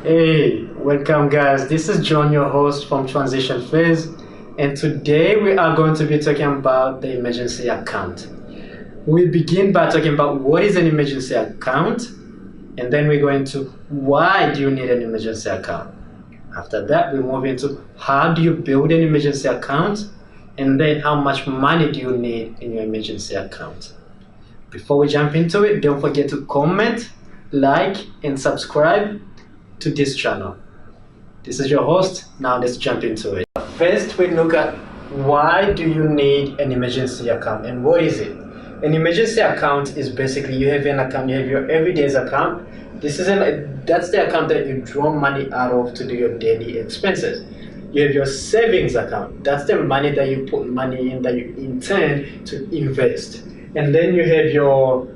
Hey, welcome guys. This is John, your host from Transition Phase, and today we are going to be talking about the emergency account. We begin by talking about what is an emergency account, and then we go into why do you need an emergency account. After that, we move into how do you build an emergency account, and then how much money do you need in your emergency account. Before we jump into it, don't forget to comment, like, and subscribe to this channel. This is your host. Now let's jump into it. First, we look at why do you need an emergency account and what is it? An emergency account is basically you have an account, you have your everyday's account. That's the account that you draw money out of to do your daily expenses. You have your savings account. That's the money that you put money in that you intend to invest. And then you have your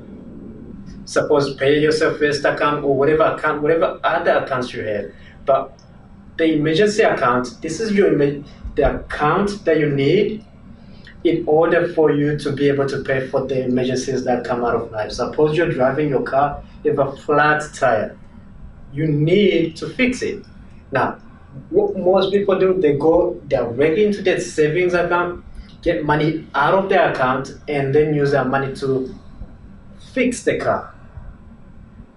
suppose pay yourself first account or whatever other accounts you have. But the emergency account, this is the account that you need in order for you to be able to pay for the emergencies that come out of life. Suppose you're driving your car, you have a flat tire. You need to fix it. Now, what most people do, they go directly into that savings account, get money out of their account, and then use that money to fix the car.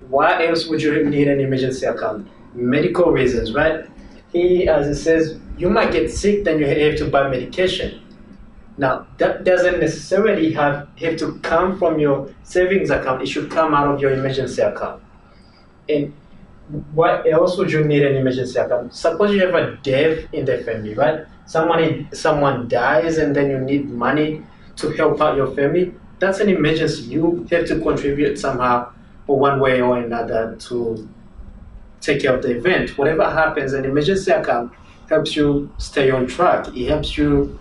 Why else would you need an emergency account? Medical reasons, right? As it says, you might get sick, then you have to buy medication. Now, that doesn't necessarily have to come from your savings account. It should come out of your emergency account. And what else would you need an emergency account? Suppose you have a death in the family, right? Someone dies and then you need money to help out your family. That's an emergency. You have to contribute somehow or one way or another to take care of the event. Whatever happens, an emergency account helps you stay on track. It helps you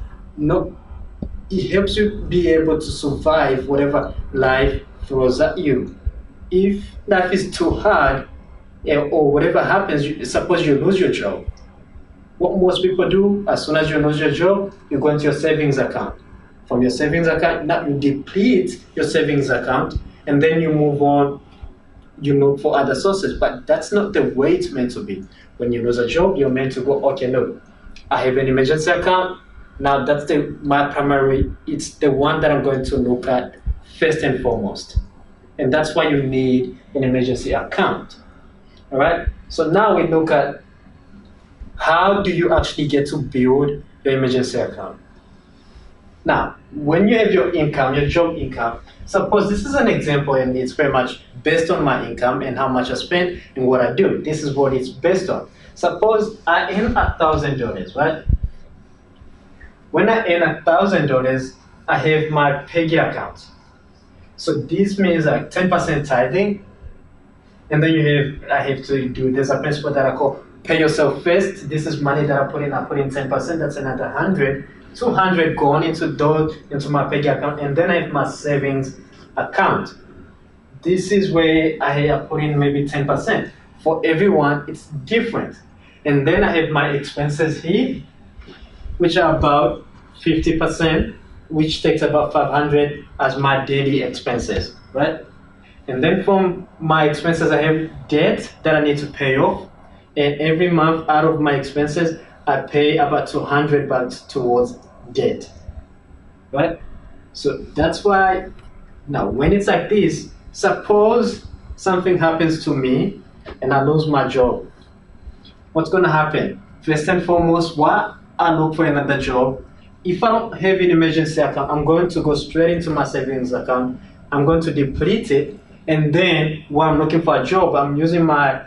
be able to survive whatever life throws at you. If life is too hard, or whatever happens, suppose you lose your job. What most people do, as soon as you lose your job, you go into your savings account. From your savings account, now you deplete your savings account, and then you move on, you look for other sources. But that's not the way it's meant to be. When you lose a job, you're meant to go, okay, no, I have an emergency account. Now that's my primary, it's the one that I'm going to look at first and foremost. And that's why you need an emergency account. All right, so now we look at how do you actually get to build your emergency account. Now, when you have your income, your job income, suppose this is an example and it's very much based on my income and how much I spend and what I do. This is what it's based on. Suppose I earn $1,000, right? When I earn $1,000, I have my piggy account. So this means like 10% tithing. And then I have to do, there's a principle that I call pay yourself first. This is money that I put in 10%, that's another 100. 200 gone into my piggy account, and then I have my savings account. This is where I put in maybe 10%. For everyone, it's different. And then I have my expenses here, which are about 50%, which takes about 500 as my daily expenses, right? And then from my expenses, I have debt that I need to pay off. And every month out of my expenses, I pay about $200 towards debt, right? So that's why, now when it's like this, suppose something happens to me and I lose my job. What's gonna happen? First and foremost, why I look for another job. If I don't have an emergency account, I'm going to go straight into my savings account. I'm going to deplete it. And then while I'm looking for a job, I'm using my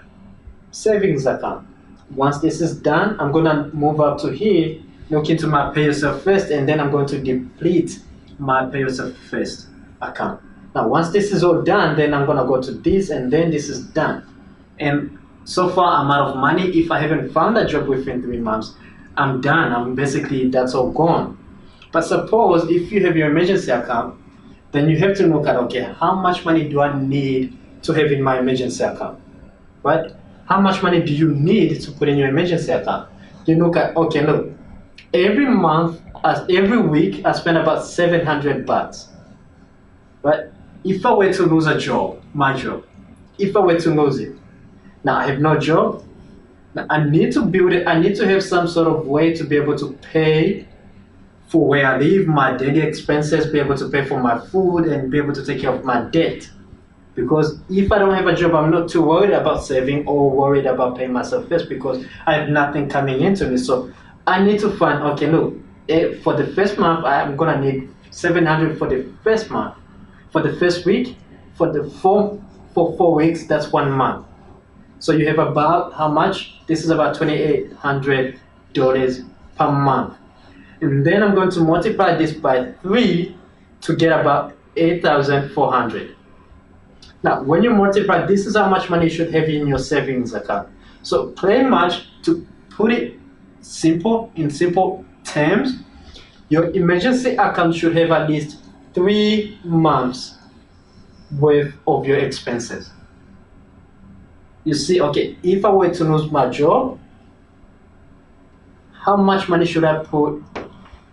savings account. Once this is done, I'm gonna move up to here, look into my pay yourself first, and then I'm going to deplete my pay yourself first account. Now, once this is all done, then I'm gonna go to this, and then this is done. And so far, I'm out of money. If I haven't found a job within 3 months, I'm done. That's all gone. But suppose if you have your emergency account, then you have to look at, okay, how much money do I need to have in my emergency account, right? How much money do you need to put in your emergency account? You look at, okay, look, every week, I spend about $700, right? If I were to lose a job, my job, if I were to lose it, now I have no job, I need to build it. I need to have some sort of way to be able to pay for where I live, my daily expenses, be able to pay for my food, and be able to take care of my debt. Because if I don't have a job, I'm not too worried about saving or worried about paying myself first because I have nothing coming into me. So I need to find, okay, look, for the first month, I'm gonna need 700 for the first month. For the first week, for 4 weeks, that's 1 month. So you have about how much? This is about $2,800 per month. And then I'm going to multiply this by 3 to get about 8,400. Now, when you multiply, this is how much money you should have in your savings account. So pretty much, to put it in simple terms, your emergency account should have at least 3 months worth of your expenses. You see, okay, if I were to lose my job, how much money should I put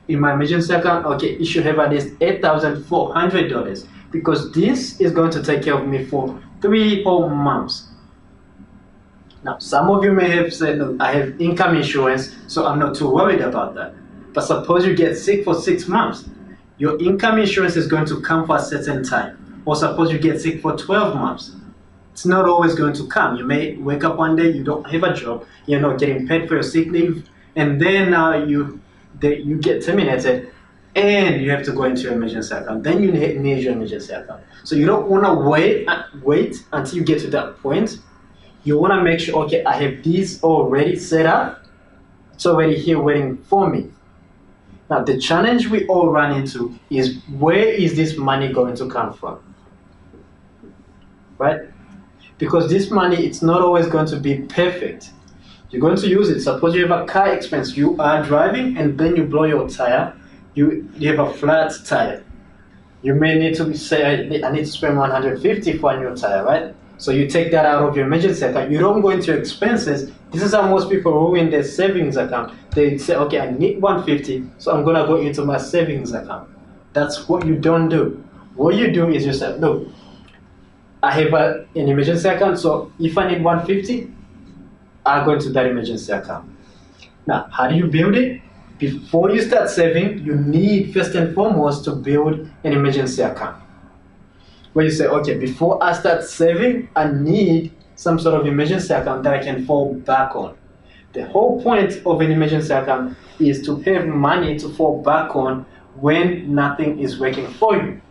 in my emergency account? Okay, it should have at least $8,400 because this is going to take care of me for 3 whole months. Now, some of you may have said, look, I have income insurance, so I'm not too worried about that. But suppose you get sick for 6 months, your income insurance is going to come for a certain time. Or suppose you get sick for 12 months. It's not always going to come. You may wake up one day, you don't have a job, you're not getting paid for your sick leave, and then you get terminated, and you have to go into your emergency account. Then you need your emergency account. So you don't want to wait until you get to that point. You want to make sure, okay, I have this already set up. It's already here waiting for me. Now, the challenge we all run into is, where is this money going to come from? Right? Because this money, it's not always going to be perfect. You're going to use it. Suppose you have a car expense. You are driving and then you blow your tire. You have a flat tire. You may need to say, I need to spend 150 for a new tire, right? So you take that out of your emergency account. You don't go into your expenses. This is how most people ruin their savings account. They say, okay, I need 150, so I'm going to go into my savings account. That's what you don't do. What you do is you say, look, I have an emergency account, so if I need 150, I'll go into that emergency account. Now, how do you build it? Before you start saving, you need first and foremost to build an emergency account. Where you say, okay, before I start saving, I need some sort of emergency account that I can fall back on. The whole point of an emergency account is to have money to fall back on when nothing is working for you.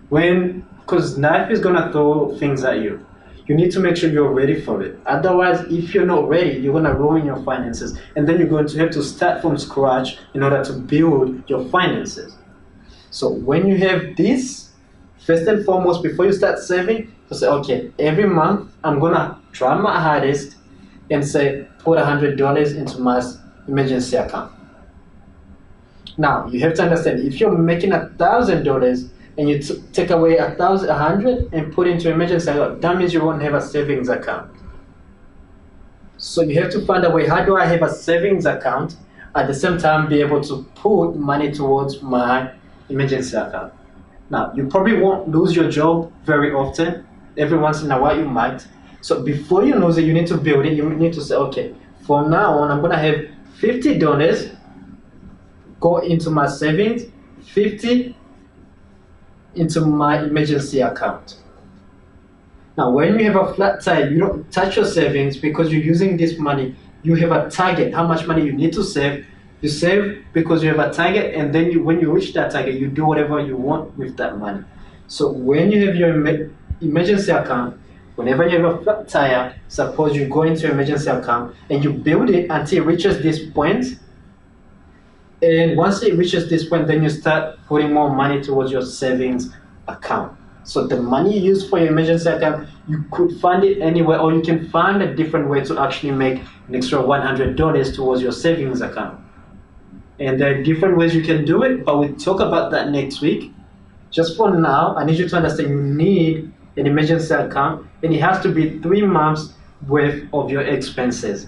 Because life is going to throw things at you. You need to make sure you're ready for it. Otherwise, if you're not ready, you're going to ruin your finances. And then you're going to have to start from scratch in order to build your finances. So when you have this, first and foremost, before you start saving, you say, okay, every month I'm going to try my hardest and say, put $100 into my emergency account. Now, you have to understand, if you're making $1,000 and you take away 100 and put into emergency account, that means you won't have a savings account. So you have to find a way, how do I have a savings account, at the same time be able to put money towards my emergency account? Now, you probably won't lose your job very often. Every once in a while you might. So before you lose it, you need to build it. You need to say, okay, from now on, I'm going to have $50 go into my savings, 50 into my emergency account. Now, when you have a flat tire, you don't touch your savings because you're using this money. You have a target, how much money you need to save. You save because you have a target, and then when you reach that target, you do whatever you want with that money. So when you have your emergency account, whenever you have a flat tire, suppose you go into your emergency account and you build it until it reaches this point. And once it reaches this point, then you start putting more money towards your savings account. So the money you use for your emergency account, you could find it anywhere, or you can find a different way to actually make an extra $100 towards your savings account. And there are different ways you can do it, but we'll talk about that next week. Just for now, I need you to understand you need an emergency account, and it has to be 3 months worth of your expenses.